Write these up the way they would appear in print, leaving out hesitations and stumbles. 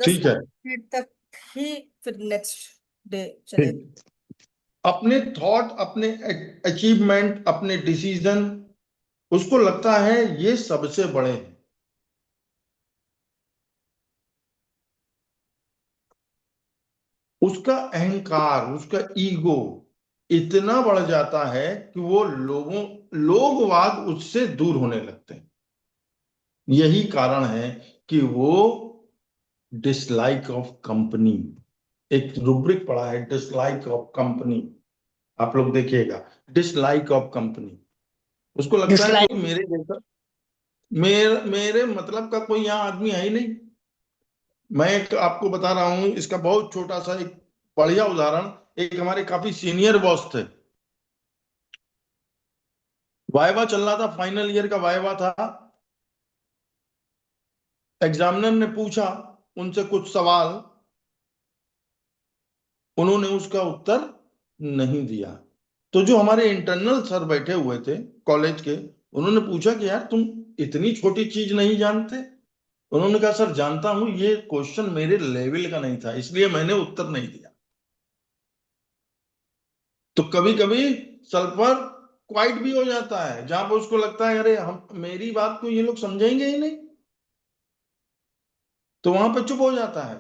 ठीक है, 10 मिनट तक ही फिर नेक्स्ट डे चलेगा। ठीक। अपने थॉट, अपने अचीवमेंट, अपने डिसीजन, उसको लगता है ये सबसे बड़े हैं। उसका अहंकार, उसका ईगो इतना बढ़ जाता है कि वो लोगवाद उससे दूर होने लगते हैं। यही कारण है कि वो डिसलाइक ऑफ कंपनी, एक रुब्रिक पढ़ा है डिसलाइक ऑफ कंपनी, आप लोग देखिएगा, डिसलाइक ऑफ कंपनी। उसको लगता है डिसलाइक। कोई मेरे जैसा, मेरे मतलब का कोई यहाँ आदमी है ही नहीं। मैं एक आपको बता रहा हूं इसका बहुत छोटा सा एक बढ़िया उदाहरण। एक हमारे काफी सीनियर बॉस थे, वाइवा चल रहा था, फाइनल ईयर का वाइवा था। एग्जामिनर ने पूछा उनसे कुछ सवाल, उन्होंने उसका उत्तर नहीं दिया। तो जो हमारे इंटरनल सर बैठे हुए थे कॉलेज के, उन्होंने पूछा कि यार तुम इतनी छोटी चीज नहीं जानते? उन्होंने कहा सर जानता हूं, ये क्वेश्चन मेरे लेवल का नहीं था इसलिए मैंने उत्तर नहीं दिया। तो कभी कभी सल्फर क्वाइट भी हो जाता है जहां पर उसको लगता है अरे हम मेरी बात को ये लोग समझेंगे ही नहीं, तो वहां पर चुप हो जाता है।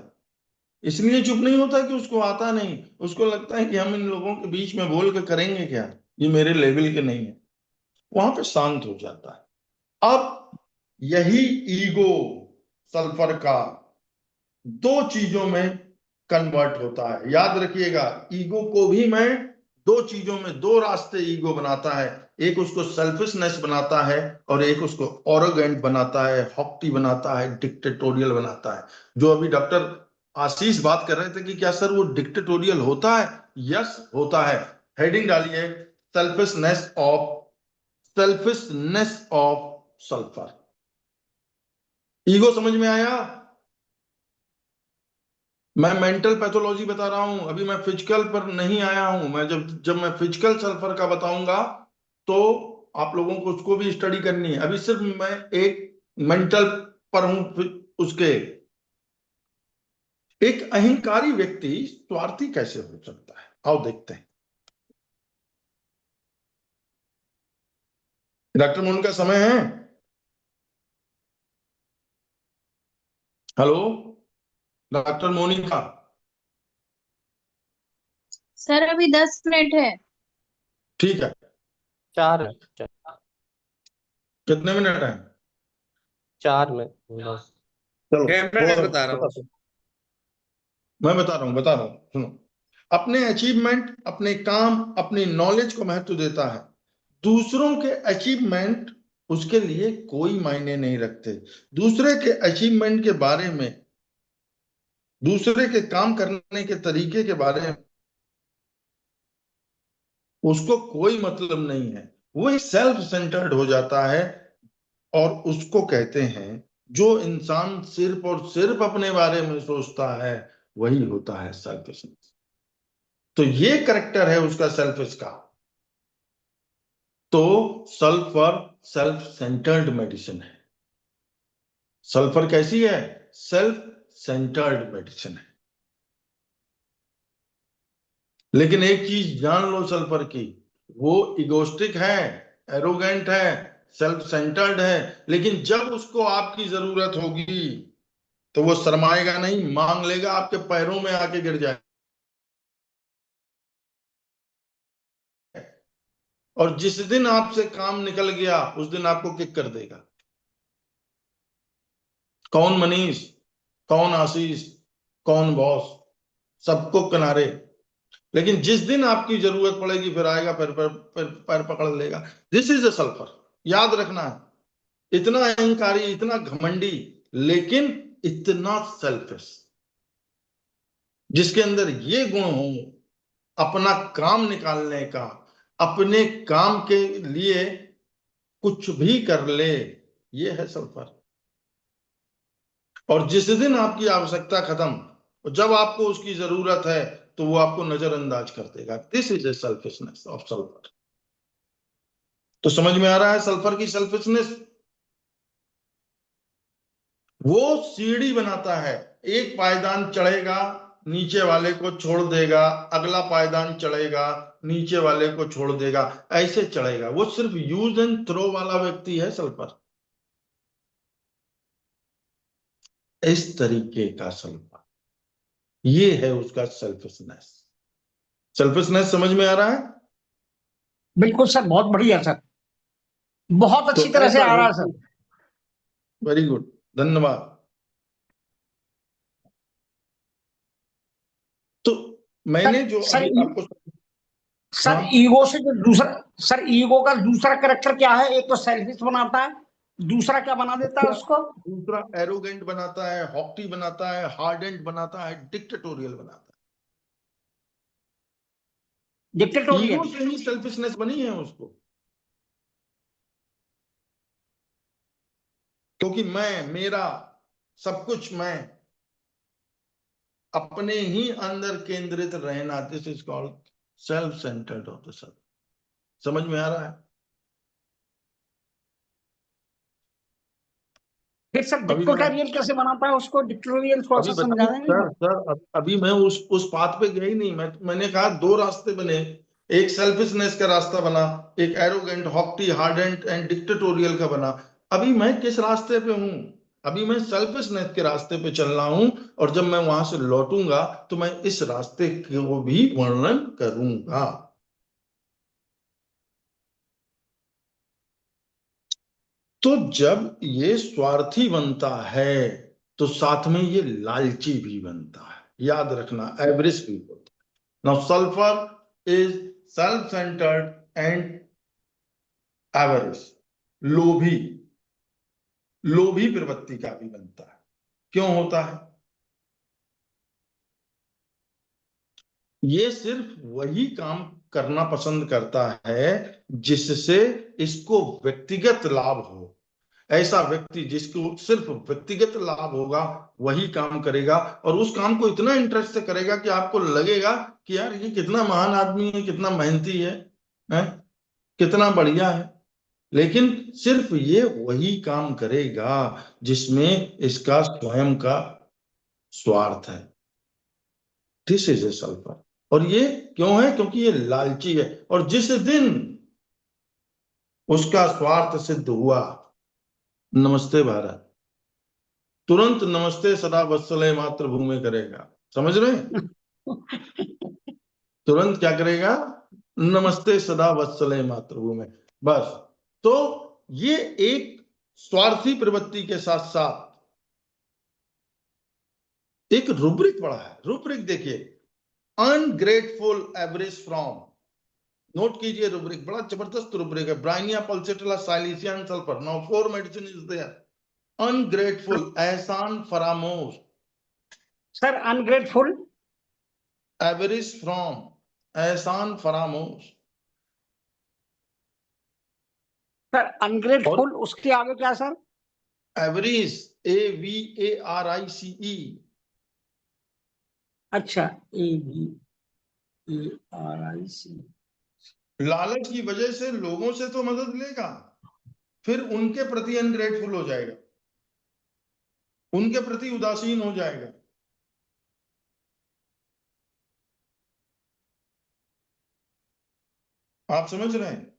इसलिए चुप नहीं होता कि उसको आता नहीं, उसको लगता है कि हम इन लोगों के बीच में बोल के करेंगे क्या, ये मेरे लेवल के नहीं है, वहां पे शांत हो जाता है। अब यही ईगो सल्फर का दो चीजों में कन्वर्ट होता है, याद रखिएगा। ईगो को भी मैं दो चीजों में, दो रास्ते ईगो बनाता है। एक उसको सेल्फिशनेस बनाता है और एक उसको ऑरोगेंट बनाता है, हॉक्टी बनाता है, डिक्टेटोरियल बनाता है। जो अभी डॉक्टर आशीष बात कर रहे थे कि क्या सर वो डिक्टेटोरियल होता है? यस होता है। हेडिंग डालिए, selfishness of, selfishness of sulphur. Ego समझ में आया? मैं मेंटल पैथोलॉजी बता रहा हूं, अभी मैं फिजिकल पर नहीं आया हूं। मैं जब जब मैं फिजिकल सल्फर का बताऊंगा तो आप लोगों को उसको भी स्टडी करनी है। अभी सिर्फ मैं एक मेंटल पर हूं। उसके एक अहंकारी व्यक्ति स्वार्थी कैसे हो सकता है, आओ देखते हैं। डॉक्टर मोहन का समय है? Hello doctor Monika. सर अभी 10 मिनट है। ठीक है, 4 कितने मिनट है? 4 में बस। चलो 6 मिनट थोड़ा बता रहा हूँ। मैं बता रहा हूं सुनो। अपने अचीवमेंट, अपने काम, अपनी नॉलेज को महत्व देता है। दूसरों के अचीवमेंट उसके लिए कोई मायने नहीं रखते। दूसरे के अचीवमेंट के बारे में, दूसरे के काम करने के तरीके के बारे में उसको कोई मतलब नहीं है। वो एक सेल्फ सेंटर्ड हो जाता है। और उसको कहते हैं, जो इंसान सिर्फ और सिर्फ अपने बारे में सोचता है वही होता है सेल्फिशनेस। तो ये करेक्टर है उसका, सेल्फिश का। तो सल्फर सेल्फ सेंटर्ड मेडिसिन है। सल्फर कैसी है? सेल्फ सेंटर्ड मेडिसिन है। लेकिन एक चीज जान लो सल्फर की, वो इगोस्टिक है, एरोगेंट है, सेल्फ सेंटर्ड है। लेकिन जब उसको आपकी जरूरत होगी तो वो शर्माएगा नहीं, मांग लेगा, आपके पैरों में आके गिर जाएगा। और जिस दिन आपसे काम निकल गया उस दिन आपको किक कर देगा। कौन मनीष, कौन आशीष, कौन बॉस, सबको किनारे। लेकिन जिस दिन आपकी जरूरत पड़ेगी फिर आएगा, पैर पकड़ लेगा। दिस इज अ सल्फर, याद रखना है। इतना अहंकारी, इतना घमंडी, लेकिन इतना सेल्फिश, जिसके अंदर ये गुण हो, अपना काम निकालने का, अपने काम के लिए कुछ भी कर ले, ये है सल्फर। और जिस दिन आपकी आवश्यकता खत्म, जब आपको उसकी जरूरत है, तो वो आपको नजरअंदाज कर देगा। This is a selfishness of sulphur. तो समझ में आ रहा है सल्फर की सेल्फिशनेस? वो सीढ़ी बनाता है एक पायदान चढ़ेगा, नीचे वाले को छोड़ देगा, अगला पायदान चढ़ेगा, नीचे वाले को छोड़ देगा, ऐसे चढ़ेगा। वो सिर्फ यूज एंड थ्रो वाला व्यक्ति है सल्फर, इस तरीके का सल्फर। ये है उसका सेल्फिशनेस। सेल्फिशनेस समझ में आ रहा है? बिल्कुल सर, बहुत बढ़िया सर, बहुत तो अच्छी तरह से ऐसा आ रहा है सर। वेरी गुड, धन्यवाद। तो मैंने जो सर, अभी आपको सर हाँ, ईगो से जो दूसरा, सर ईगो का दूसरा करेक्टर क्या है? एक तो सेल्फिश बनाता है, दूसरा क्या बना देता है उसको? दूसरा एरोगेंट बनाता है, हॉटी बनाता है, हार्डेंट बनाता है, डिक्टेटोरियल बनाता है। Ego dictatorial. से ही सेल्फिशनेस बनी है उसको, क्योंकि मैं, मेरा, सब कुछ मैं, अपने ही अंदर केंद्रित रहना, this is called self centred of the self. समझ में आ रहा है? फिर सर अभी मैं डिक्टेटोरियल कैसे बनाता है उसको? डिक्टेटोरियल थोड़ा अभी सा समझा बताऊं देंगे? सर, अभी मैं उस बात पे गया ही नहीं। मैंने कहा दो रास्ते बने, एक सेल्फिशनेस का रास्ता बना, एक एरोगेंट, हॉक्टी, हार्डेंट एंड डिक्टेटोरियल का बना। अभी मैं किस रास्ते पे हूं? अभी मैं सेल्फिशनेस के रास्ते पे चल रहा हूं, और जब मैं वहां से लौटूंगा तो मैं इस रास्ते को भी वर्णन करूंगा। तो जब ये स्वार्थी बनता है तो साथ में ये लालची भी बनता है। याद रखना, एवरेज भी होता है। Now sulphur is self centred and average, लोभी, लोभी प्रवृत्ति का भी बनता है। क्यों होता है? ये सिर्फ वही काम करना पसंद करता है जिससे इसको व्यक्तिगत लाभ हो। ऐसा व्यक्ति जिसको सिर्फ व्यक्तिगत लाभ होगा वही काम करेगा, और उस काम को इतना इंटरेस्ट से करेगा कि आपको लगेगा कि यार ये कितना महान आदमी है, कितना मेहनती है? कितना बढ़िया है। लेकिन सिर्फ ये वही काम करेगा जिसमें इसका स्वयं का स्वार्थ है। This is a sulphur. और ये क्यों है? क्योंकि ये लालची है। और जिस दिन उसका स्वार्थ सिद्ध हुआ, नमस्ते भारत, तुरंत नमस्ते सदा वत्सले मातृभूमि करेगा। समझ रहे हैं? तुरंत क्या करेगा? नमस्ते सदा वत्सले मातृभूमि। बस। तो ये एक स्वार्थी प्रवृत्ति के साथ साथ एक रूब्रिक पड़ा है। रूब्रिक देखिए, अनग्रेटफुल एवरेज फ्रॉम, नोट कीजिए, रूब्रिक बड़ा जबरदस्त रूब्रिक है। Bryonia pulsatilla silicea sulphur, now four medicine is there. Ungrateful, एहसान फरामोश, सर अनग्रेटफुल, एवरेज फ्रॉम, एहसान फरामोश। सर और अनग्रेटफुल उसके आगे क्या सर? एवरेज, AVARICE, अच्छा, AVARIC। लालच की वजह से लोगों से तो मदद लेगा, फिर उनके प्रति अनग्रेटफुल हो जाएगा, उनके प्रति उदासीन हो जाएगा। आप समझ रहे हैं?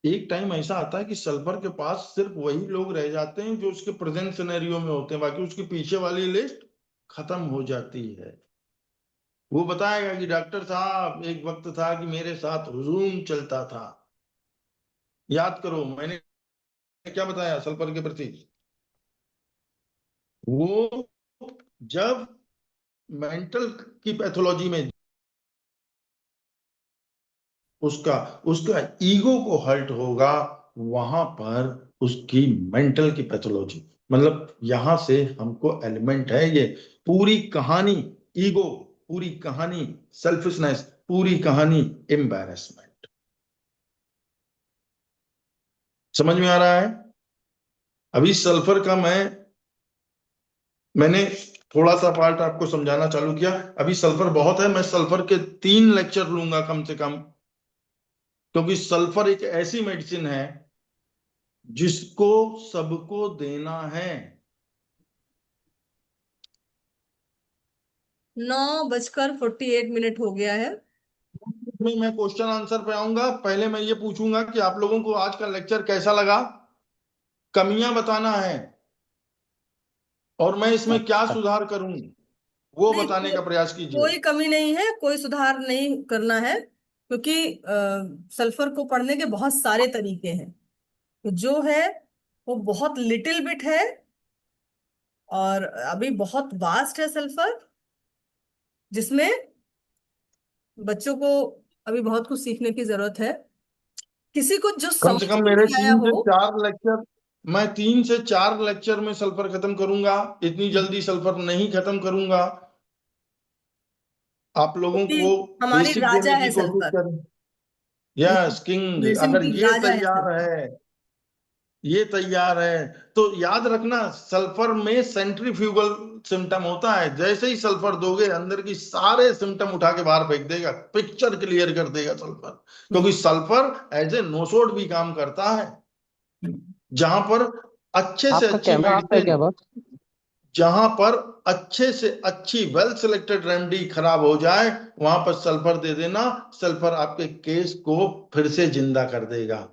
एक टाइम ऐसा आता है कि सल्फर के पास सिर्फ वही लोग रह जाते हैं जो उसके प्रेजेंट सिनेरियो में होते हैं, बाकी उसके पीछे वाली लिस्ट खत्म हो जाती है। वो बताएगा कि डॉक्टर साहब, एक वक्त था कि मेरे साथ हुजूम चलता था। याद करो मैंने क्या बताया सल्फर के प्रति। वो जब मेंटल की पैथोलॉजी में उसका उसका ईगो को हर्ट होगा, वहां पर उसकी मेंटल की पैथोलॉजी, मतलब यहां से हमको एलिमेंट है ये पूरी कहानी। ईगो, पूरी कहानी सेल्फिशनेस, पूरी कहानी एम्बैरेसमेंट। समझ में आ रहा है? अभी सल्फर का मैंने थोड़ा सा पार्ट आपको समझाना चालू किया। अभी सल्फर बहुत है, मैं सल्फर के 3 लेक्चर लूंगा कम से कम, क्योंकि सल्फर एक ऐसी मेडिसिन है जिसको सबको देना है। 9:48 हो गया है। मैं क्वेश्चन आंसर पे आऊंगा। पहले मैं ये पूछूंगा कि आप लोगों को आज का लेक्चर कैसा लगा, कमियां बताना है और मैं इसमें क्या अच्छा सुधार करूं वो नहीं, बताने का प्रयास कीजिए। कोई कमी नहीं है, कोई सुधार नहीं करना है, क्योंकि सल्फर को पढ़ने के बहुत सारे तरीके हैं। तो जो है वो बहुत लिटिल बिट है, और अभी बहुत वास्ट है सल्फर, जिसमें बच्चों को अभी बहुत कुछ सीखने की जरूरत है। किसी को जो कम से समझ कम में मेरे नहीं आया हो, 3 से 4 लेक्चर में सल्फर खत्म करूंगा। इतनी जल्दी सल्फर नहीं खत्म करूंगा। आप लोगों क्योंकि को हमारी बेसिक राजा देने है की कोशिश सल्फर। करें। यस किंग, मेडिसिन अगर की ये राजा है तैयार सल्फर। है, ये तैयार है, तो याद रखना सल्फर में सेंट्रीफ्यूगल सिम्टम होता है। जैसे ही सल्फर दोगे अंदर की सारे सिम्टम उठा के बाहर फेंक देगा, पिक्चर क्लियर कर देगा सल्फर। क्योंकि सल्फर एज ए नोसोड भी काम करता है। जहां पर अच्छे से आपका अच्छी कैमरा ऑफ है क्या मेडिसिन, बॉस? जहां पर अच्छे से अच्छी वेल सिलेक्टेड रेमेडी खराब हो जाए, वहां पर सल्फर दे देना। सल्फर आपके केस को फिर से जिंदा कर देगा।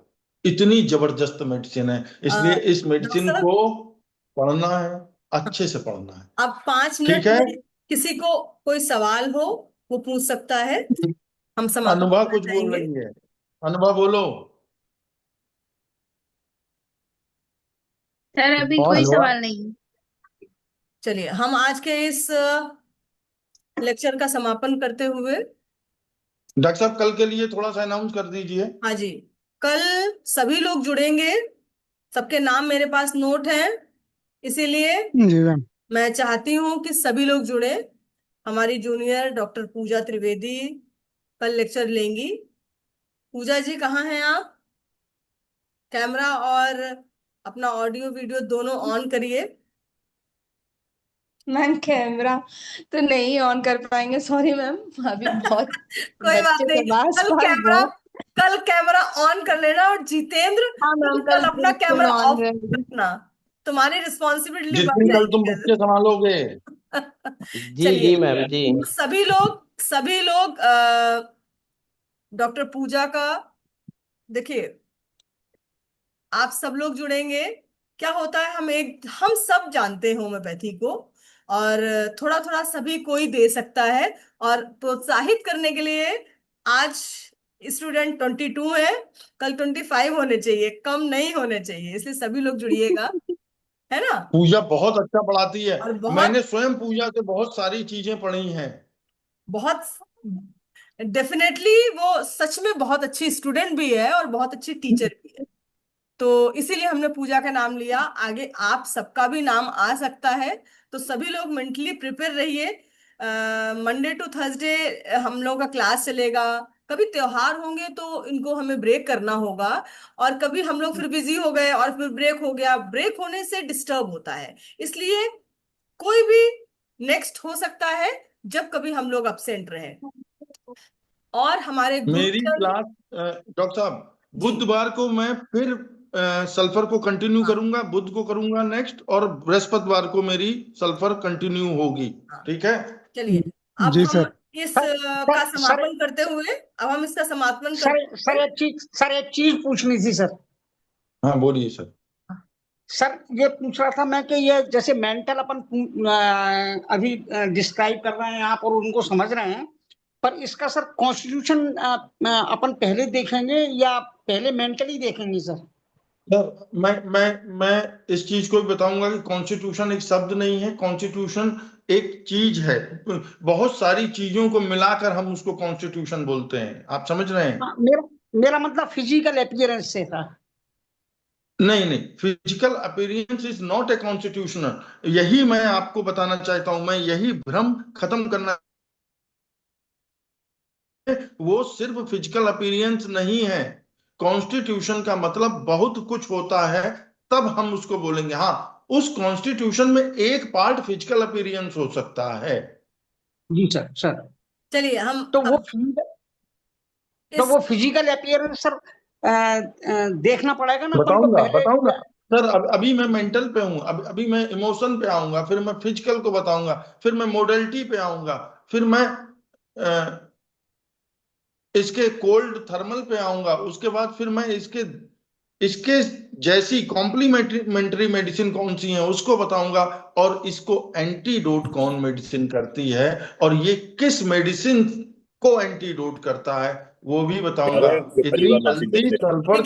इतनी जबरदस्त मेडिसिन है, इसलिए इस डॉक्टर मेडिसिन साहब, को पढ़ना है, अच्छे से पढ़ना है। अब 5 मिनट ठीक है। में किसी को कोई सवाल हो वो पूछ सकता है, हम समाप्त अनुभा करना कुछ बोल चाहेंगे। रही है। अनुभा बोलो। सर अभी बॉस कोई अनुभा, सवाल नहीं। चलिए, हम आज के इस लेक्चर का समापन करते हुए, डॉक्टर साहब कल के लिए थोड़ा सा अनाउंस कर दीजिए। हाँ जी, कल सभी लोग जुड़ेंगे, सबके नाम मेरे पास नोट है, इसीलिए जी मैम। मैं चाहती हूँ कि सभी लोग जुड़े। हमारी जूनियर डॉक्टर पूजा त्रिवेदी कल लेक्चर लेंगी। पूजा जी, कहाँ हैं आप? कैमरा और अपना ऑडियो वीडियो दोनों ऑन करिए। मैम कैमरा तो नहीं ऑन कर पाएंगे, सॉरी मैम, अभी बहुत कोई बात बच्चे नहीं, सब आस कल पास कैमरा बहुत। कल कैमरा ऑन कर लेना। और जितेंद्र, हाँ तुम मैम, कल कल अपना बिल्कुल कैमरा ऑन ऑफ रहेगी। रखना, तुम्हारी रिस्पॉन्सिबिलिटी जिस बढ़ दिन कल जाएगी तुम कल। बच्चे संभालोगे। जी जी चलिए, मैम जी। सभी लोग डॉक्टर पूजा का, देखिए, आप सब लोग जुड़ेंगे। क्या होता है, हम सब जानते हैं होम्योपैथी को, और थोड़ा थोड़ा सभी कोई दे सकता है। और प्रोत्साहित करने के लिए आज स्टूडेंट 22 है, कल 25 होने चाहिए, कम नहीं होने चाहिए, इसलिए सभी लोग जुड़िएगा, है ना? पूजा बहुत अच्छा पढ़ाती है। और बहुत मैंने स्वयं पूजा से बहुत सारी चीजें पढ़ी हैं। बहुत डेफिनेटली वो सच में बहुत अच्छी स्टूडेंट भी है और बहुत अच्छी टीचर भी है। तो इसीलिए हमने पूजा का नाम लिया। आगे आप सबका भी नाम आ सकता है, तो सभी लोग मेंटली प्रिपेयर रहिए। मंडे टू थर्सडे हम लोग का क्लास चलेगा। कभी त्योहार होंगे तो इनको हमें ब्रेक करना होगा, और कभी हम लोग फिर बिजी हो गए और फिर ब्रेक हो गया। ब्रेक होने से डिस्टर्ब होता है, इसलिए कोई भी नेक्स्ट हो सकता है जब कभी हम लोग अपसेंट रहे। और हमारे मेरी गुरुजन, क्लास डॉक्टर साहब, जी, बुधवार को मैं फिर सल्फर को कंटिन्यू हाँ करूंगा। बुध को करूंगा नेक्स्ट, और बृहस्पतिवार को मेरी सल्फर कंटिन्यू होगी। हाँ, ठीक है। चलिए, अब जी हम सर। इस सर का सर सर समापन करते हुए, अब हम इसका समापन सर करते सर हुए, एक चीज पूछनी थी सर। हाँ बोलिए सर। सर ये पूछ रहा था मैं कि ये जैसे मेंटल अपन अभी डिस्क्राइब कर रहे हैं आप और उनको समझ रहे हैं, पर इसका सर कॉन्स्टिट्यूशन अपन पहले देखेंगे या पहले मेंटली देखेंगे सर? सर मैं इस चीज को भी बताऊंगा कि कॉन्स्टिट्यूशन एक शब्द नहीं है। कॉन्स्टिट्यूशन एक चीज है। बहुत सारी चीजों को मिलाकर हम उसको कॉन्स्टिट्यूशन बोलते हैं। आप समझ रहे हैं? हाँ, मेरा मेरा मतलब फिजिकल अपीयरेंस से था। नहीं नहीं, physical appearance is not a constitutional. यही मैं आपको बताना चाहता हूं। मैं यही भ्रम खत्म करना, वो सिर्फ फिजिकल अपीयरेंस नहीं है। कॉन्स्टिट्यूशन का मतलब बहुत कुछ होता है, तब हम उसको बोलेंगे। हाँ, उस कॉन्स्टिट्यूशन में एक पार्ट फिजिकल अपीयरेंस हो सकता है। जी सर सर। चलिए हम तो वो अब तो इस, फिजिकल अपीयरेंस सर देखना पड़ेगा ना अपन को बताऊंगा पहले। बताऊंगा सर। अभी मैं मेंटल पे हूँ, अभी मैं इमोशन पे आऊंगा, फिर मैं फिजिकल को बताऊंगा, फिर मैं मोडलिटी पे आऊंगा। फिर मैं इसके कोल्ड थर्मल पे आऊंगा, उसके बाद फिर मैं इसके इसके जैसी कॉम्प्लीमेंट्री मेडिसिन कौन सी है उसको बताऊंगा, और इसको एंटीडोट कौन मेडिसिन करती है, और ये किस मेडिसिन को एंटीडोट करता है वो भी बताऊंगा। अरे, पहली इतनी बार नासिक जल्दी गए थे। सल्फर